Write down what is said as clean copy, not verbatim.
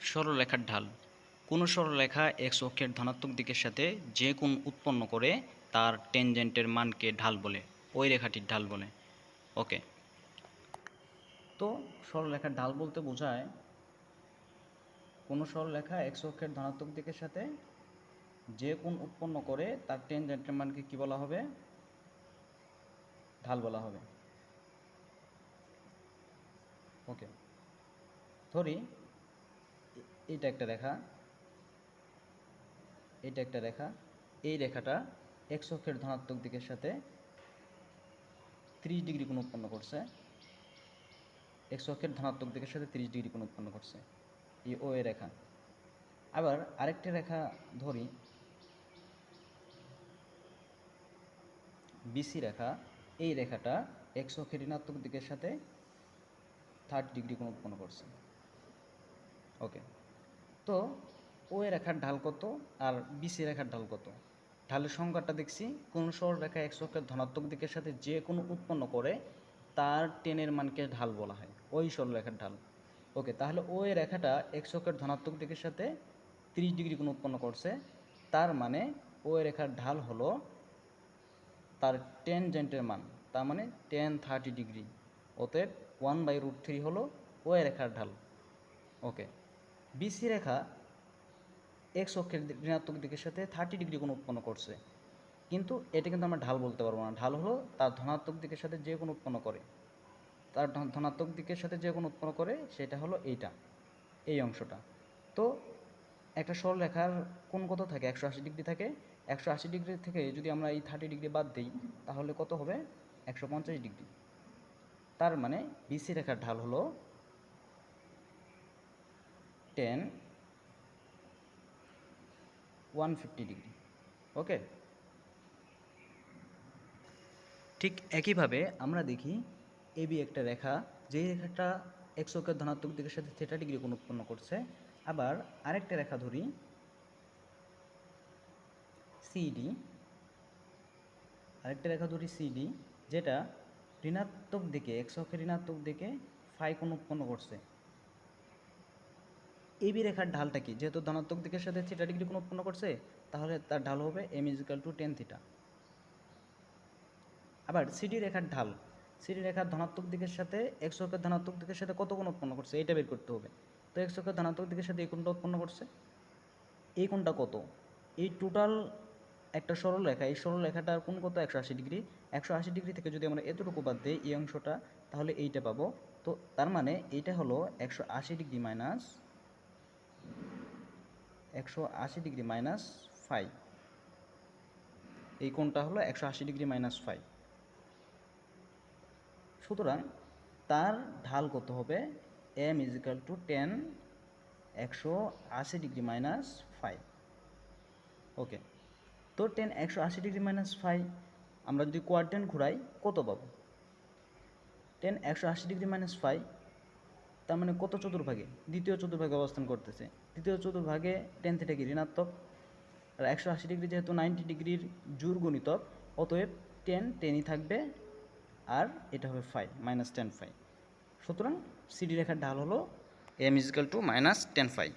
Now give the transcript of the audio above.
সরলরেখার ঢাল। কোনো সরলরেখা এক্স অক্ষের ধনাত্মক দিকের সাথে যে কোণ উৎপন্ন করে তার টেনজেন্টের মানকে ঢাল বলে, ওই রেখাটির ঢাল বলে। ওকে, তো সরলরেখার ঢাল বলতে বোঝায় কোনো সরলরেখা এক্স অক্ষের ধনাত্মক দিকের সাথে যে কোণ উৎপন্ন করে তার টেনজেন্টের মানকে কি বলা হবে? ঢাল বলা হবে। ওকে, ধরি এটা একটা রেখা, এটা একটা রেখা, এই রেখাটা এক্স অক্ষের ধনাত্মক দিকের সাথে 30 ডিগ্রি কোণ উৎপন্ন করছে, এক্স অক্ষের ধনাত্মক দিকের সাথে 30 ডিগ্রি কোণ উৎপন্ন করছে, এই ও এ রেখা। আবার আরেকটি রেখা ধরি, বিসি রেখা, এই রেখাটা এক্স অক্ষের ঋণাত্মক দিকের সাথে 30 ডিগ্রি কোণ উৎপন্ন করছে। ওকে, তো ও এ রেখার ঢাল কত আর বিসি রেখার ঢাল কত? ঢালের সংজ্ঞাটা দেখছি, কোন সরলরেখা এক্স অক্ষের ধনাত্মক দিকের সাথে যে কোনো উৎপন্ন করে তার টেনের মানকে ঢাল বলা হয়, ওই সরলরেখার ঢাল। ওকে, তাহলে ও এ রেখাটা এক্স অক্ষের ধনাত্মক দিকের সাথে 30 ডিগ্রি কোণ উৎপন্ন করছে, তার মানে ও এ রেখার ঢাল হলো তার টেনজেন্টের মান, তার মানে টেন 30 ডিগ্রি। অতএব 1/√3 হলো ও এ রেখার ঢাল। ওকে, বিসি রেখা এক্স অক্ষের ঋণাত্মক দিকের সাথে 30 ডিগ্রি কোণ উৎপন্ন করছে, কিন্তু এটা কিন্তু আমরা ঢাল বলতে পারবো না। ঢাল হলো তার ধনাত্মক দিকের সাথে যে কোণ উৎপন্ন করে, তার ধনাত্মক দিকের সাথে যে কোণ উৎপন্ন করে সেটা হলো এইটা, এই অংশটা। তো একটা সরলরেখার কোণ কত থাকে? 180 ডিগ্রি থাকে। 180 ডিগ্রি থেকে যদি আমরা এই 30 ডিগ্রি বাদ দিই তাহলে কত হবে? 150 ডিগ্রি। তার মানে বিসি রেখার ঢাল হলো 150 ডিগ্রি। ওকে, ঠিক একইভাবে আমরা দেখি এবি একটা রেখা, যেই রেখাটা এক্স অক্ষের ধনাত্মক দিকের সাথে 30 ডিগ্রি কোণ উৎপন্ন করছে। আবার আরেকটা রেখা ধরি সিডি, সিডি, যেটা ঋণাত্মক দিকে, এক্স অক্ষের ঋণাত্মক দিকে ফাই কোণ উৎপন্ন করছে। এবি রেখার ঢালটা কি? যেহেতু ধনাত্মক দিকের সাথে 30 ডিগ্রি কোণ উৎপন্ন করছে, তাহলে তার ঢাল হবে m = 10 থিটা। আবার সিডি রেখার ঢাল, সিডি রেখার ধনাত্মক দিকের সাথে এক্স অক্ষের ধনাত্মক দিকের সাথে কত কোণ উৎপন্ন করছে এইটা বের করতে হবে। তো এক্স অক্ষের ধনাত্মক দিকের সাথে এই কোণটা উৎপন্ন করছে, এই কোণটা কত? এই টোটাল একটা সরল রেখা, এই সরল রেখাটার কোণ কত? 180 ডিগ্রি। 180 ডিগ্রি থেকে যদি আমরা এতটুকু বাদ দিই এই অংশটা, তাহলে এইটা পাবো। তো তার মানে এইটা হলো 180 ডিগ্রি মাইনাস 5, এই কোণটা হলো 180 ডিগ্রি মাইনাস 5। সুতরাং তার ঢাল কত হবে? m = 10 180 degree minus 5। ওকে, তো 10 180 ডিগ্রি মাইনাস 5 আমরা যদি কোয়াড্রেন্ট ঘুরাই কত পাবো? 10 180 ডিগ্রি মাইনাস 5, তার মানে কত চতুর্ভাগে? দ্বিতীয় চতুর্ভাগে অবস্থান করতেছে। দ্বিতীয় চতুর্ভাগে টেন থিটা কি? ঋণাত্মক। আর 180 ডিগ্রি যেহেতু 90 ডিগ্রির জোড় গুণিতক, অতএব 10ই থাকবে, আর এটা হবে 5 -10 5। সুতরাং সিডি রেখার ঢাল হলো m = -10 5।